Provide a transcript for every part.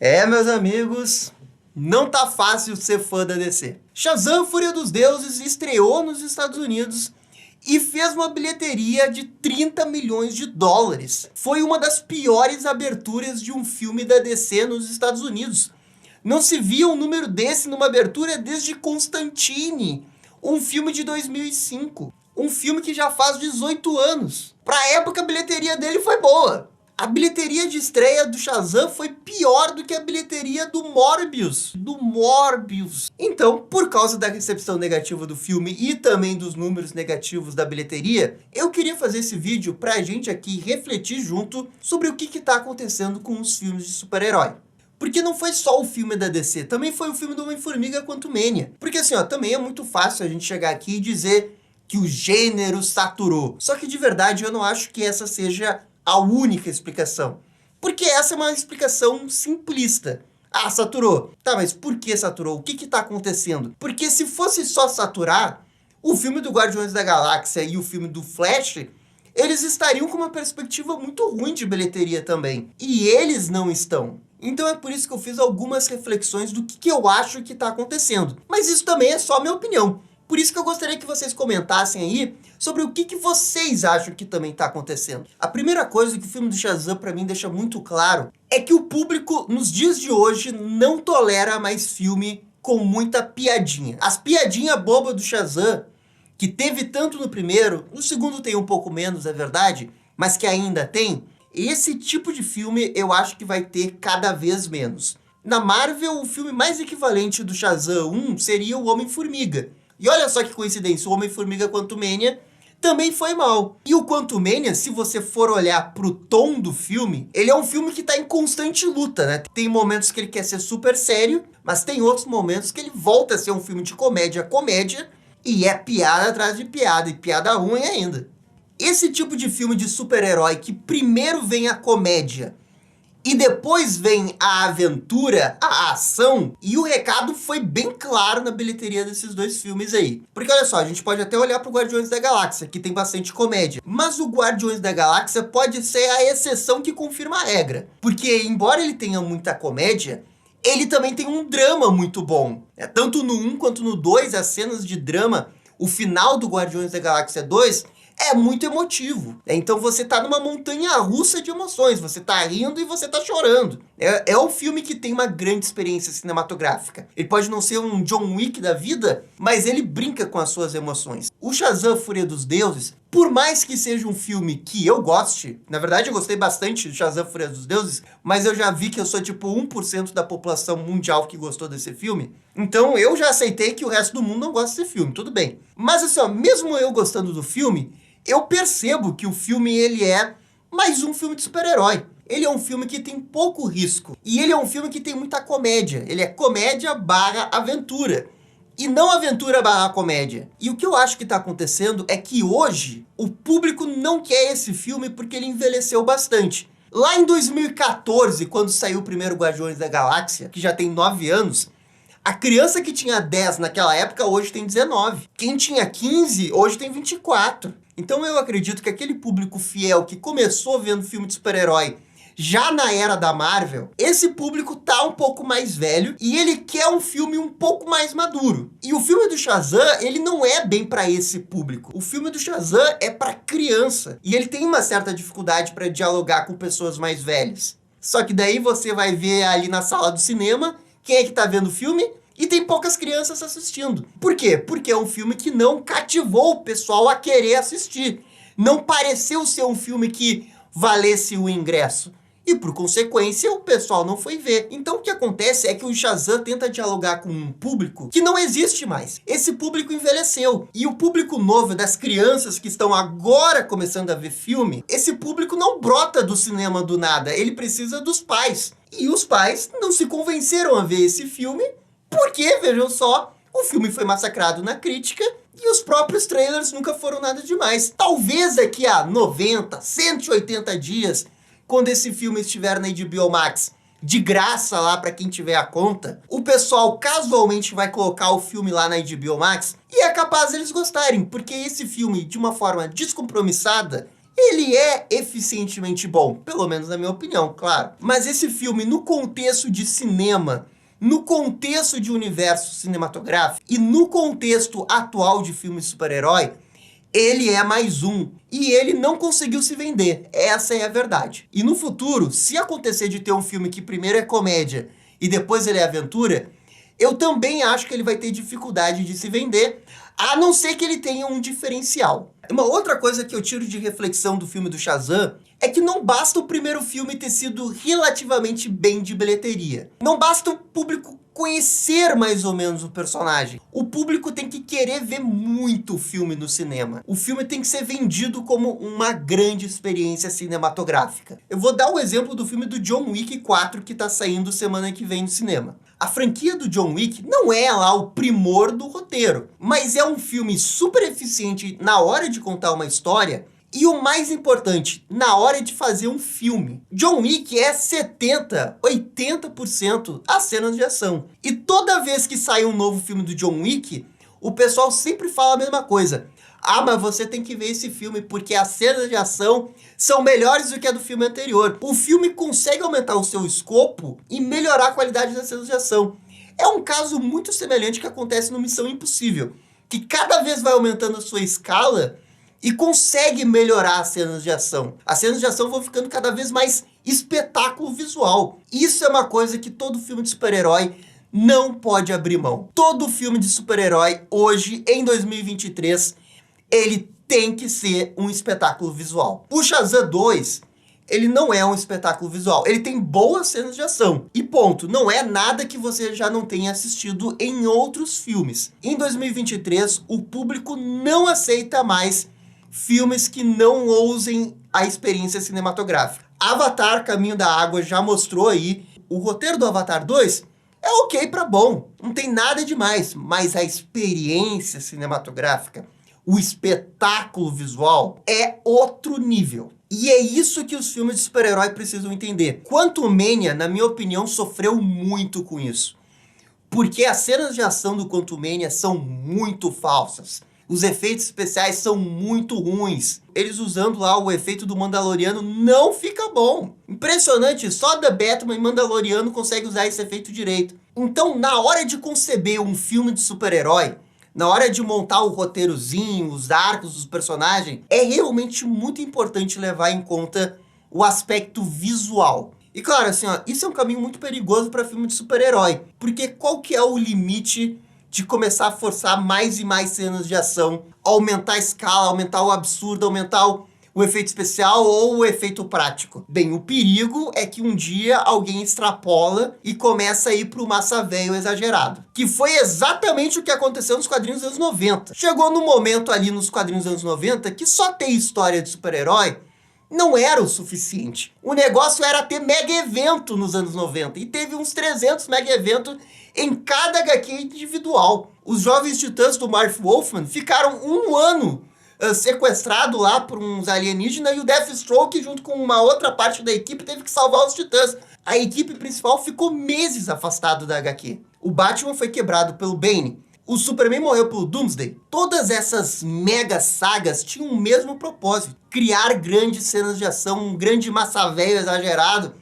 Meus amigos, não tá fácil ser fã da DC. Shazam! Fúria dos Deuses estreou nos Estados Unidos e fez uma bilheteria de 30 milhões de dólares. Foi uma das piores aberturas de um filme da DC nos Estados Unidos. Não se via um número desse numa abertura desde Constantine, um filme de 2005. Um filme que já faz 18 anos. Pra época, a bilheteria dele foi boa. A bilheteria de estreia do Shazam foi pior do que a bilheteria do Morbius. Então, por causa da recepção negativa do filme e também dos números negativos da bilheteria, eu queria fazer esse vídeo pra gente aqui refletir junto sobre o que tá acontecendo com os filmes de super-herói. Porque não foi só o filme da DC, também foi o filme do Homem-Formiga Quantumania. Porque assim, também é muito fácil a gente chegar aqui e dizer que o gênero saturou. Só que de verdade eu não acho que essa seja a única explicação. Porque essa é uma explicação simplista. Ah, saturou. Tá, mas por que saturou? O que tá acontecendo? Porque se fosse só saturar, o filme do Guardiões da Galáxia e o filme do Flash, eles estariam com uma perspectiva muito ruim de bilheteria também. E eles não estão. Então é por isso que eu fiz algumas reflexões do que eu acho que tá acontecendo. Mas isso também é só minha opinião. Por isso que eu gostaria que vocês comentassem aí sobre o que vocês acham que também está acontecendo. A primeira coisa que o filme do Shazam para mim deixa muito claro é que o público nos dias de hoje não tolera mais filme com muita piadinha. As piadinhas bobas do Shazam, que teve tanto no primeiro, no segundo tem um pouco menos, é verdade, mas que ainda tem, esse tipo de filme eu acho que vai ter cada vez menos. Na Marvel, o filme mais equivalente do Shazam 1 seria o Homem-Formiga. E olha só que coincidência, o Homem-Formiga Quantumania também foi mal. E o Quantumania, se você for olhar pro tom do filme, ele é um filme que tá em constante luta, né? Tem momentos que ele quer ser super sério, mas tem outros momentos que ele volta a ser um filme de comédia, e é piada atrás de piada, e piada ruim ainda. Esse tipo de filme de super-herói que primeiro vem a comédia, e depois vem a aventura, a ação, e o recado foi bem claro na bilheteria desses dois filmes aí. Porque olha só, a gente pode até olhar pro Guardiões da Galáxia, que tem bastante comédia. Mas o Guardiões da Galáxia pode ser a exceção que confirma a regra. Porque embora ele tenha muita comédia, ele também tem um drama muito bom. Tanto no 1 quanto no 2, as cenas de drama, o final do Guardiões da Galáxia 2... é muito emotivo. Então você tá numa montanha russa de emoções. Você tá rindo e você tá chorando. É um filme que tem uma grande experiência cinematográfica. Ele pode não ser um John Wick da vida, mas ele brinca com as suas emoções. O Shazam! Fúria dos Deuses, por mais que seja um filme que eu goste, na verdade eu gostei bastante do Shazam! Fúria dos Deuses, mas eu já vi que eu sou tipo 1% da população mundial que gostou desse filme. Então eu já aceitei que o resto do mundo não gosta desse filme, tudo bem. Mas assim, mesmo eu gostando do filme, eu percebo que o filme ele é mais um filme de super-herói. Ele é um filme que tem pouco risco. E ele é um filme que tem muita comédia. Ele é comédia barra aventura. E não aventura barra comédia. E o que eu acho que está acontecendo é que hoje o público não quer esse filme porque ele envelheceu bastante. Lá em 2014, quando saiu o primeiro Guardiões da Galáxia, que já tem 9 anos, a criança que tinha 10 naquela época hoje tem 19. Quem tinha 15 hoje tem 24. Então eu acredito que aquele público fiel que começou vendo filme de super-herói já na era da Marvel, esse público tá um pouco mais velho e ele quer um filme um pouco mais maduro. E o filme do Shazam, ele não é bem para esse público. O filme do Shazam é para criança e ele tem uma certa dificuldade para dialogar com pessoas mais velhas. Só que daí você vai ver ali na sala do cinema, quem é que tá vendo o filme? E tem poucas crianças assistindo. Por quê? Porque é um filme que não cativou o pessoal a querer assistir. Não pareceu ser um filme que valesse o ingresso. E por consequência, o pessoal não foi ver. Então o que acontece é que o Shazam tenta dialogar com um público que não existe mais. Esse público envelheceu. E o público novo, das crianças que estão agora começando a ver filme, esse público não brota do cinema do nada. Ele precisa dos pais. E os pais não se convenceram a ver esse filme porque, vejam só, o filme foi massacrado na crítica e os próprios trailers nunca foram nada demais. Talvez daqui a 90, 180 dias, quando esse filme estiver na HBO Max, de graça lá para quem tiver a conta, o pessoal casualmente vai colocar o filme lá na HBO Max e é capaz eles gostarem, porque esse filme, de uma forma descompromissada, ele é eficientemente bom, pelo menos na minha opinião, claro. Mas esse filme, no contexto de cinema, no contexto de universo cinematográfico e no contexto atual de filme de super-herói, ele é mais um. E ele não conseguiu se vender. Essa é a verdade. E no futuro, se acontecer de ter um filme que primeiro é comédia e depois ele é aventura, eu também acho que ele vai ter dificuldade de se vender, a não ser que ele tenha um diferencial. Uma outra coisa que eu tiro de reflexão do filme do Shazam é que não basta o primeiro filme ter sido relativamente bem de bilheteria. Não basta o público conhecer mais ou menos o personagem. O público tem que querer ver muito o filme no cinema. O filme tem que ser vendido como uma grande experiência cinematográfica. Eu vou dar o exemplo do filme do John Wick 4 que está saindo semana que vem no cinema. A franquia do John Wick não é lá o primor do roteiro, mas é um filme super eficiente na hora de contar uma história e o mais importante, na hora de fazer um filme. John Wick é 70%, 80% as cenas de ação. E toda vez que sai um novo filme do John Wick, o pessoal sempre fala a mesma coisa. Ah, mas você tem que ver esse filme porque as cenas de ação são melhores do que a do filme anterior. O filme consegue aumentar o seu escopo e melhorar a qualidade das cenas de ação. É um caso muito semelhante que acontece no Missão Impossível, que cada vez vai aumentando a sua escala e consegue melhorar as cenas de ação. As cenas de ação vão ficando cada vez mais espetáculo visual. Isso é uma coisa que todo filme de super-herói não pode abrir mão. Todo filme de super-herói hoje, em 2023, ele tem que ser um espetáculo visual. O Shazam 2, ele não é um espetáculo visual. Ele tem boas cenas de ação. E ponto. Não é nada que você já não tenha assistido em outros filmes. Em 2023, o público não aceita mais filmes que não ousem a experiência cinematográfica. Avatar, Caminho da Água, já mostrou aí. O roteiro do Avatar 2 é ok pra bom. Não tem nada demais. Mas a experiência cinematográfica, o espetáculo visual é outro nível. E é isso que os filmes de super-herói precisam entender. Quantumania, na minha opinião, sofreu muito com isso. Porque as cenas de ação do Quantumania são muito falsas. Os efeitos especiais são muito ruins. Eles usando lá o efeito do Mandaloriano não fica bom. Impressionante, só The Batman e Mandaloriano conseguem usar esse efeito direito. Então, na hora de conceber um filme de super-herói, na hora de montar o roteirozinho, os arcos dos personagens, é realmente muito importante levar em conta o aspecto visual. E claro, assim, ó, isso é um caminho muito perigoso para filme de super-herói, porque qual que é o limite de começar a forçar mais e mais cenas de ação, aumentar a escala, aumentar o absurdo, aumentar o efeito especial ou o efeito prático? Bem, o perigo é que um dia alguém extrapola e começa a ir pro massa velho exagerado. Que foi exatamente o que aconteceu nos quadrinhos dos anos 90. Chegou no momento ali nos quadrinhos dos anos 90 que só ter história de super-herói não era o suficiente. O negócio era ter mega evento nos anos 90. E teve uns 300 mega eventos em cada HQ individual. Os Jovens Titãs do Marv Wolfman ficaram um ano sequestrado lá por uns alienígenas e o Deathstroke, junto com uma outra parte da equipe, teve que salvar os Titãs. A equipe principal ficou meses afastado da HQ. O Batman foi quebrado pelo Bane. O Superman morreu pelo Doomsday. Todas essas mega sagas tinham o mesmo propósito. Criar grandes cenas de ação, um grande massa velho exagerado,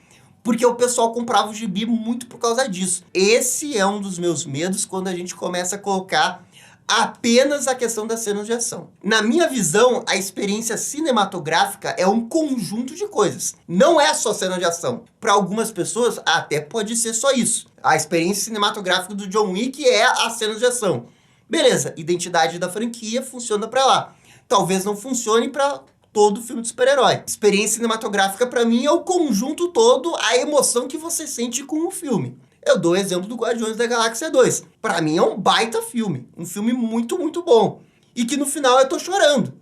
porque o pessoal comprava o gibi muito por causa disso. Esse é um dos meus medos quando a gente começa a colocar apenas a questão das cenas de ação. Na minha visão, a experiência cinematográfica é um conjunto de coisas. Não é só cena de ação. Para algumas pessoas, até pode ser só isso. A experiência cinematográfica do John Wick é a cena de ação. Beleza, identidade da franquia funciona para lá. Talvez não funcione para todo filme de super-herói. Experiência cinematográfica para mim é o conjunto todo, a emoção que você sente com o filme. Eu dou o exemplo do Guardiões da Galáxia 2. Pra mim é um baita filme. Um filme muito, muito bom. E que no final eu tô chorando.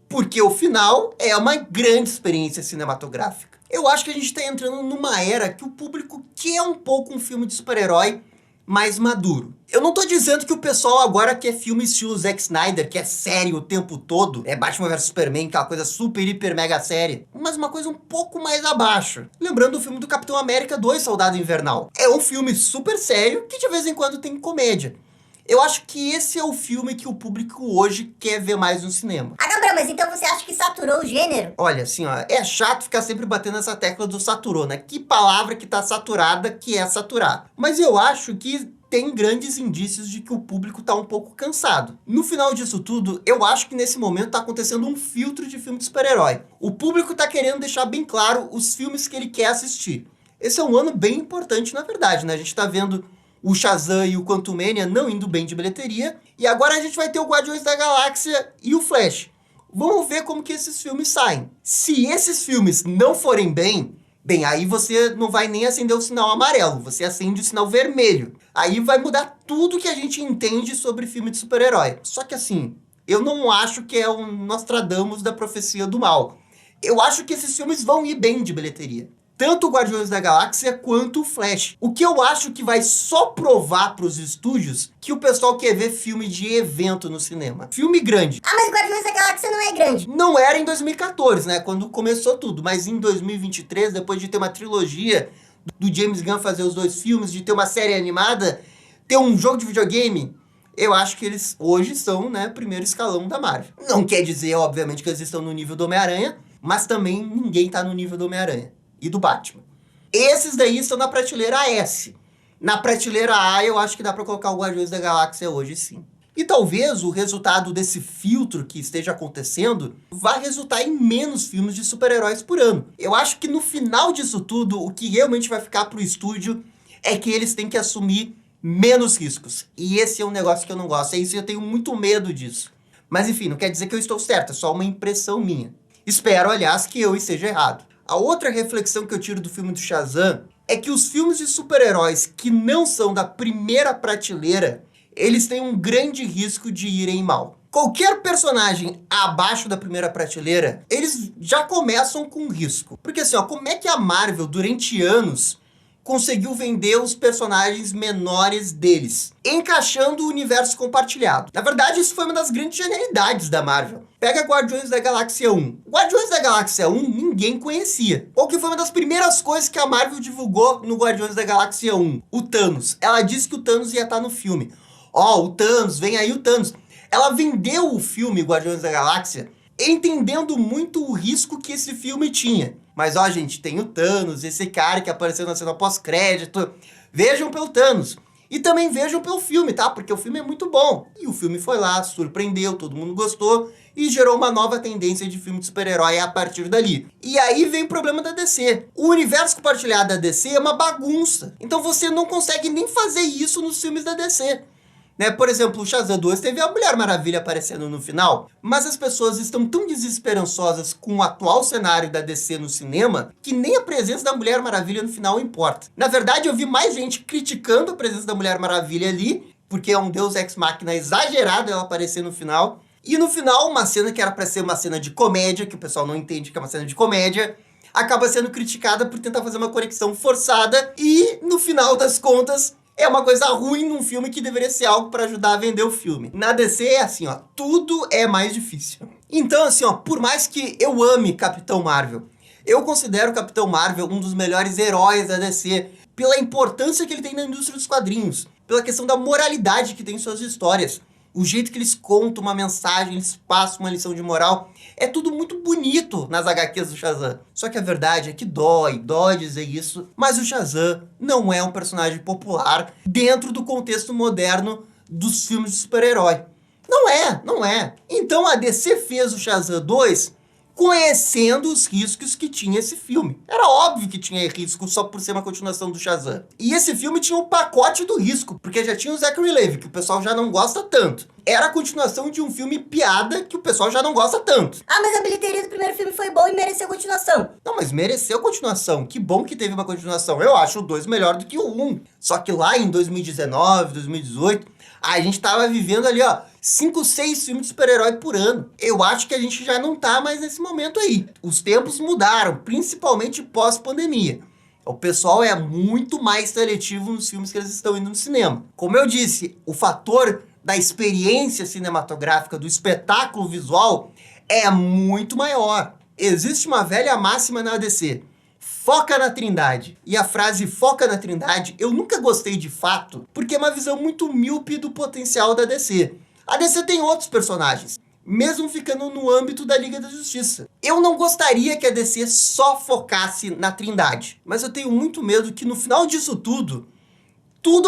Porque o final é uma grande experiência cinematográfica. Eu acho que a gente tá entrando numa era que o público quer um pouco um filme de super-herói mais maduro. Eu não tô dizendo que o pessoal agora quer filme estilo Zack Snyder, que é sério o tempo todo. É Batman vs Superman, aquela coisa super, hiper, mega séria. Mas uma coisa um pouco mais abaixo. Lembrando o filme do Capitão América 2, Soldado Invernal. É um filme super sério, que de vez em quando tem comédia. Eu acho que esse é o filme que o público hoje quer ver mais no cinema. Ah, Gabriel, mas então você acha que saturou o gênero? Olha, assim, ó, é chato ficar sempre batendo essa tecla do saturou, né? Que palavra que tá saturada que é saturar. Mas eu acho que tem grandes indícios de que o público tá um pouco cansado. No final disso tudo, eu acho que nesse momento tá acontecendo um filtro de filme de super-herói. O público tá querendo deixar bem claro os filmes que ele quer assistir. Esse é um ano bem importante, na verdade, né? A gente tá vendo o Shazam e o Quantumania não indo bem de bilheteria, e agora a gente vai ter o Guardiões da Galáxia e o Flash. Vamos ver como que esses filmes saem. Se esses filmes não forem bem, aí você não vai nem acender o sinal amarelo, você acende o sinal vermelho. Aí vai mudar tudo que a gente entende sobre filme de super-herói. Só que assim, eu não acho que é o Nostradamus da profecia do mal. Eu acho que esses filmes vão ir bem de bilheteria. Tanto o Guardiões da Galáxia quanto o Flash. O que eu acho que vai só provar pros estúdios que o pessoal quer ver filme de evento no cinema. Filme grande. Ah, mas Guardiões da Galáxia não é grande. Não era em 2014, né? Quando começou tudo. Mas em 2023, depois de ter uma trilogia, do James Gunn fazer os 2 filmes, de ter uma série animada, ter um jogo de videogame, eu acho que eles hoje são, né, primeiro escalão da Marvel. Não quer dizer, obviamente, que eles estão no nível do Homem-Aranha, mas também ninguém tá no nível do Homem-Aranha e do Batman. Esses daí estão na prateleira S. Na prateleira A, eu acho que dá pra colocar o Guardiões da Galáxia hoje, sim. E talvez o resultado desse filtro que esteja acontecendo vá resultar em menos filmes de super-heróis por ano. Eu acho que no final disso tudo, o que realmente vai ficar pro estúdio é que eles têm que assumir menos riscos. E esse é um negócio que eu não gosto. É isso, eu tenho muito medo disso. Mas enfim, não quer dizer que eu estou certo, é só uma impressão minha. Espero, aliás, que eu esteja errado. A outra reflexão que eu tiro do filme do Shazam é que os filmes de super-heróis que não são da primeira prateleira, eles têm um grande risco de irem mal. Qualquer personagem abaixo da primeira prateleira, eles já começam com risco. Porque assim, ó, como é que a Marvel, durante anos, conseguiu vender os personagens menores deles, encaixando o universo compartilhado? Na verdade, isso foi uma das grandes genialidades da Marvel. Pega Guardiões da Galáxia 1. Guardiões da Galáxia 1 ninguém conhecia. Qual que foi uma das primeiras coisas que a Marvel divulgou no Guardiões da Galáxia 1? O Thanos. Ela disse que o Thanos ia estar no filme. Ó, o Thanos, vem aí o Thanos. Ela vendeu o filme Guardiões da Galáxia entendendo muito o risco que esse filme tinha. Mas ó, gente, tem o Thanos, esse cara que apareceu na cena pós-crédito. Vejam pelo Thanos. E também vejam pelo filme, tá? Porque o filme é muito bom. E o filme foi lá, surpreendeu, todo mundo gostou e gerou uma nova tendência de filme de super-herói a partir dali. E aí vem o problema da DC. O universo compartilhado da DC é uma bagunça. Então você não consegue nem fazer isso nos filmes da DC. Né? Por exemplo, o Shazam 2 teve a Mulher Maravilha aparecendo no final, mas as pessoas estão tão desesperançosas com o atual cenário da DC no cinema que nem a presença da Mulher Maravilha no final importa. Na verdade, eu vi mais gente criticando a presença da Mulher Maravilha ali, porque é um deus ex-machina exagerado ela aparecer no final. E no final, uma cena que era pra ser uma cena de comédia, que o pessoal não entende que é uma cena de comédia, acaba sendo criticada por tentar fazer uma conexão forçada e, no final das contas, é uma coisa ruim num filme que deveria ser algo para ajudar a vender o filme. Na DC é assim, ó, tudo é mais difícil. Então, assim, ó, por mais que eu ame Capitão Marvel, eu considero o Capitão Marvel um dos melhores heróis da DC, pela importância que ele tem na indústria dos quadrinhos, pela questão da moralidade que tem em suas histórias. O jeito que eles contam uma mensagem, eles passam uma lição de moral. É tudo muito bonito nas HQs do Shazam. Só que a verdade é que dói dizer isso. Mas o Shazam não é um personagem popular dentro do contexto moderno dos filmes de super-herói. Não é. Então a DC fez o Shazam 2 conhecendo os riscos que tinha esse filme. Era óbvio que tinha risco só por ser uma continuação do Shazam. E esse filme tinha um pacote do risco, porque já tinha o Zachary Levi, que o pessoal já não gosta tanto. Era a continuação de um filme piada que o pessoal já não gosta tanto. Ah, mas a bilheteria do primeiro filme foi boa e mereceu continuação. Não, mas mereceu continuação. Que bom que teve uma continuação. Eu acho o 2 melhor do que o 1. Só que lá em 2019, 2018, a gente tava vivendo ali, ó, 5, 6 filmes de super-herói por ano. Eu acho que a gente já não tá mais nesse momento aí. Os tempos mudaram, principalmente pós-pandemia. O pessoal é muito mais seletivo nos filmes que eles estão indo no cinema. Como eu disse, o fator da experiência cinematográfica, do espetáculo visual, é muito maior. Existe uma velha máxima na DC. foca na Trindade. E a frase foca na Trindade eu nunca gostei de fato, porque é uma visão muito míope do potencial da DC. A DC tem outros personagens, mesmo ficando no âmbito da Liga da Justiça. Eu não gostaria que a DC só focasse na Trindade, mas eu tenho muito medo que no final disso tudo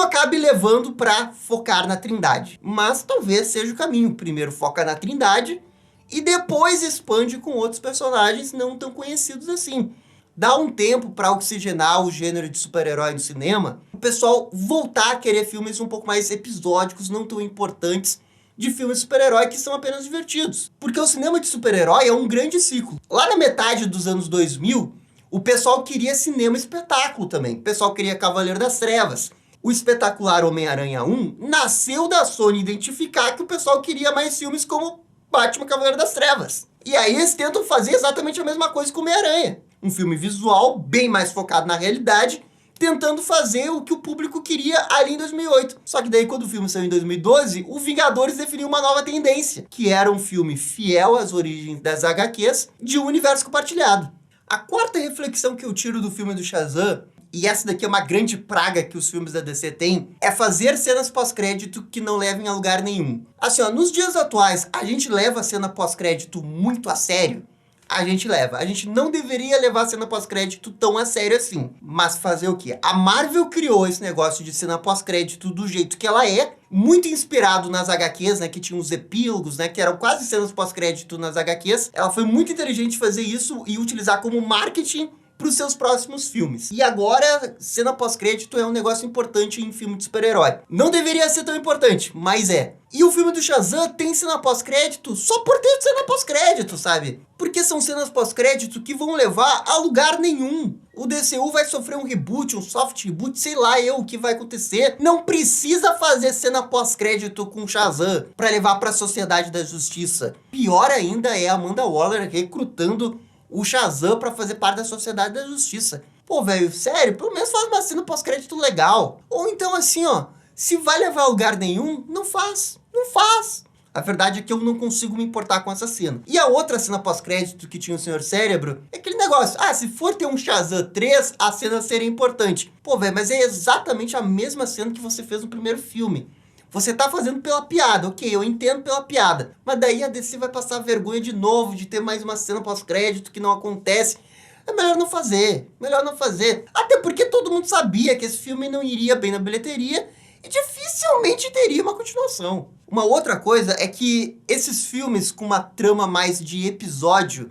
acabe levando para focar na Trindade. Mas talvez seja o caminho. Primeiro foca na Trindade e depois expande com outros personagens não tão conhecidos assim. Dá um tempo para oxigenar o gênero de super-herói no cinema, o pessoal voltar a querer filmes um pouco mais episódicos, não tão importantes, de filmes de super-herói que são apenas divertidos. Porque o cinema de super-herói é um grande ciclo. Lá na metade dos anos 2000, o pessoal queria cinema espetáculo também. O pessoal queria Cavaleiro das Trevas. O espetacular Homem-Aranha 1 nasceu da Sony identificar que o pessoal queria mais filmes como Batman Cavaleiro das Trevas. E aí eles tentam fazer exatamente a mesma coisa com Homem-Aranha. Um filme visual bem mais focado na realidade, tentando fazer o que o público queria ali em 2008. Só que daí, quando o filme saiu em 2012, o Vingadores definiu uma nova tendência, que era um filme fiel às origens das HQs, de um universo compartilhado. A quarta reflexão que eu tiro do filme do Shazam, e essa daqui é uma grande praga que os filmes da DC têm, é fazer cenas pós-crédito que não levem a lugar nenhum. Assim, ó, nos dias atuais, a gente leva a cena pós-crédito muito a sério? A gente leva. A gente não deveria levar a cena pós-crédito tão a sério assim. Mas fazer o quê? A Marvel criou esse negócio de cena pós-crédito do jeito que ela é, muito inspirado nas HQs, né, que tinham os epílogos, né, que eram quase cenas pós-crédito nas HQs. Ela foi muito inteligente fazer isso e utilizar como marketing para os seus próximos filmes. E agora, cena pós-crédito é um negócio importante em filme de super-herói. Não deveria ser tão importante, mas é. E o filme do Shazam tem cena pós-crédito só por ter cena pós-crédito, sabe? Porque são cenas pós-crédito que vão levar a lugar nenhum. O DCU vai sofrer um reboot, um soft reboot, sei lá o que vai acontecer. Não precisa fazer cena pós-crédito com Shazam para levar para a Sociedade da Justiça. Pior ainda é a Amanda Waller recrutando o Shazam pra fazer parte da Sociedade da Justiça. Pô, velho, sério, pelo menos faz uma cena pós-crédito legal. Ou então assim, ó, se vai levar a lugar nenhum, não faz. Não faz. A verdade é que eu não consigo me importar com essa cena. E a outra cena pós-crédito que tinha o Senhor Cérebro é aquele negócio. Ah, se for ter um Shazam 3, a cena seria importante. Pô, velho, mas é exatamente a mesma cena que você fez no primeiro filme. Você tá fazendo pela piada, ok, eu entendo pela piada. Mas daí a DC vai passar vergonha de novo, de ter mais uma cena pós-crédito que não acontece. É melhor não fazer, melhor não fazer. Até porque todo mundo sabia que esse filme não iria bem na bilheteria e dificilmente teria uma continuação. Uma outra coisa é que esses filmes com uma trama mais de episódio,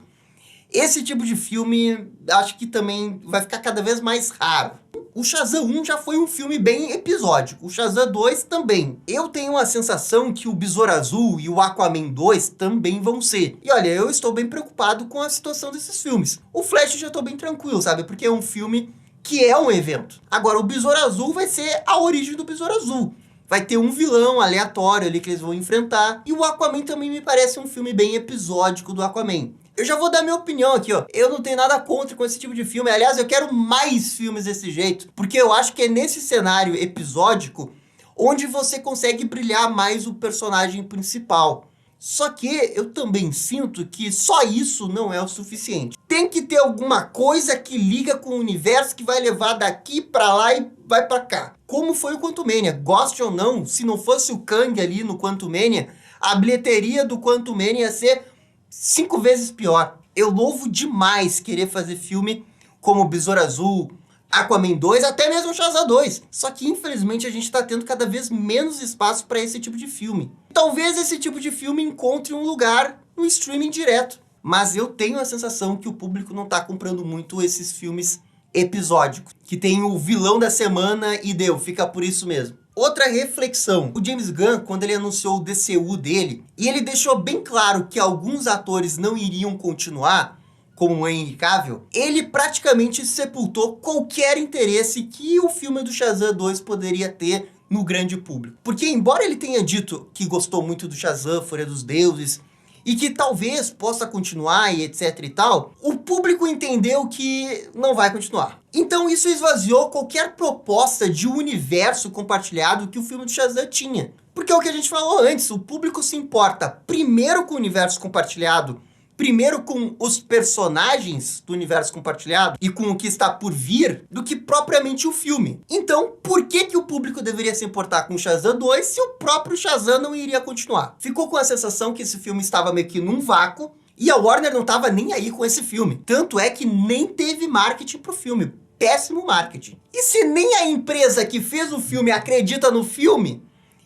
esse tipo de filme acho que também vai ficar cada vez mais raro. O Shazam 1 já foi um filme bem episódico, o Shazam 2 também. Eu tenho a sensação que o Besouro Azul e o Aquaman 2 também vão ser. E olha, eu estou bem preocupado com a situação desses filmes. O Flash eu já estou bem tranquilo, sabe? Porque é um filme que é um evento. Agora, o Besouro Azul vai ser a origem do Besouro Azul. Vai ter um vilão aleatório ali que eles vão enfrentar. E o Aquaman também me parece um filme bem episódico do Aquaman. Eu já vou dar minha opinião aqui, ó. Eu não tenho nada contra com esse tipo de filme. Aliás, eu quero mais filmes desse jeito. Porque eu acho que é nesse cenário episódico onde você consegue brilhar mais o personagem principal. Só que eu também sinto que só isso não é o suficiente. Tem que ter alguma coisa que liga com o universo que vai levar daqui pra lá e vai pra cá. Como foi o Quantumania. Goste ou não, se não fosse o Kang ali no Quantumania, a bilheteria do Quantumania ia ser 5 vezes pior. Eu louvo demais querer fazer filme como Besouro Azul, Aquaman 2, até mesmo Shazam 2. Só que infelizmente a gente tá tendo cada vez menos espaço para esse tipo de filme. Talvez esse tipo de filme encontre um lugar no streaming direto. Mas eu tenho a sensação que o público não tá comprando muito esses filmes episódicos. Que tem o vilão da semana e deu, fica por isso mesmo. Outra reflexão, o James Gunn, quando ele anunciou o DCU dele, e ele deixou bem claro que alguns atores não iriam continuar, como o Henry Cavill, ele praticamente sepultou qualquer interesse que o filme do Shazam 2 poderia ter no grande público. Porque embora ele tenha dito que gostou muito do Shazam, Fúria dos Deuses, e que talvez possa continuar e etc e tal, o público entendeu que não vai continuar. Então isso esvaziou qualquer proposta de universo compartilhado que o filme do Shazam tinha. Porque é o que a gente falou antes, o público se importa primeiro com o universo compartilhado primeiro com os personagens do universo compartilhado e com o que está por vir, do que propriamente o filme. Então, por que o público deveria se importar com Shazam 2 se o próprio Shazam não iria continuar? Ficou com a sensação que esse filme estava meio que num vácuo e a Warner não estava nem aí com esse filme. Tanto é que nem teve marketing pro filme. Péssimo marketing. E se nem a empresa que fez o filme acredita no filme,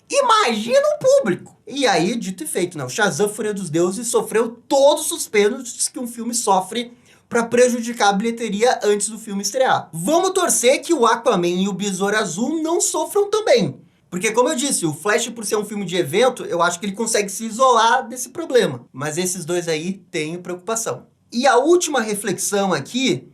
imagina o público. E aí, dito e feito, né? O Shazam Fúria dos Deuses sofreu todos os pênaltis que um filme sofre para prejudicar a bilheteria antes do filme estrear. Vamos torcer que o Aquaman e o Besouro Azul não sofram também. Porque, como eu disse, o Flash, por ser um filme de evento, eu acho que ele consegue se isolar desse problema. Mas esses dois aí têm preocupação. E a última reflexão aqui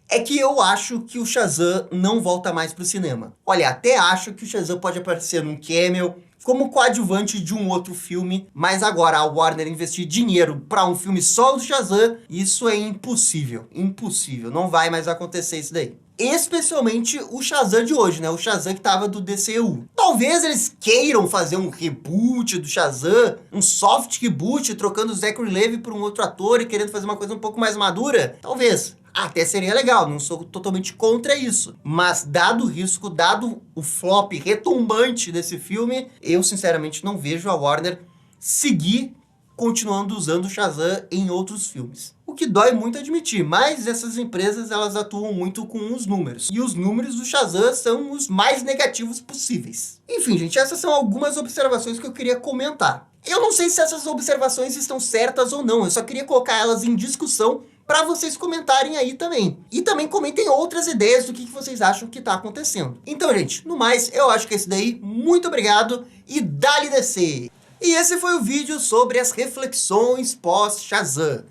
é que eu acho que o Shazam não volta mais pro cinema. Olha, até acho que o Shazam pode aparecer num cameo, como coadjuvante de um outro filme, mas agora a Warner investir dinheiro para um filme só do Shazam, isso é impossível. Impossível, não vai mais acontecer isso daí. Especialmente o Shazam de hoje, né? O Shazam que tava do DCU. Talvez eles queiram fazer um reboot do Shazam, um soft reboot, trocando o Zachary Levi por um outro ator e querendo fazer uma coisa um pouco mais madura. Talvez. Até seria legal, não sou totalmente contra isso. Mas dado o risco, dado o flop retumbante desse filme, eu sinceramente não vejo a Warner seguir continuando usando o Shazam em outros filmes. O que dói muito admitir, mas essas empresas elas atuam muito com os números. E os números do Shazam são os mais negativos possíveis. Enfim, gente, essas são algumas observações que eu queria comentar. Eu não sei se essas observações estão certas ou não, eu só queria colocar elas em discussão para vocês comentarem aí também. E também comentem outras ideias do que vocês acham que tá acontecendo. Então, gente, no mais, eu acho que é isso daí. Muito obrigado e dá-lhe DC! E esse foi o vídeo sobre as reflexões pós-Shazam.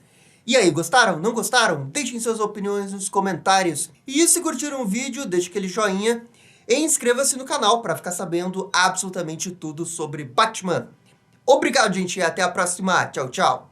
E aí, gostaram? Não gostaram? Deixem suas opiniões nos comentários. E se curtiram o vídeo, deixe aquele joinha e inscreva-se no canal para ficar sabendo absolutamente tudo sobre Batman. Obrigado, gente, e até a próxima. Tchau, tchau!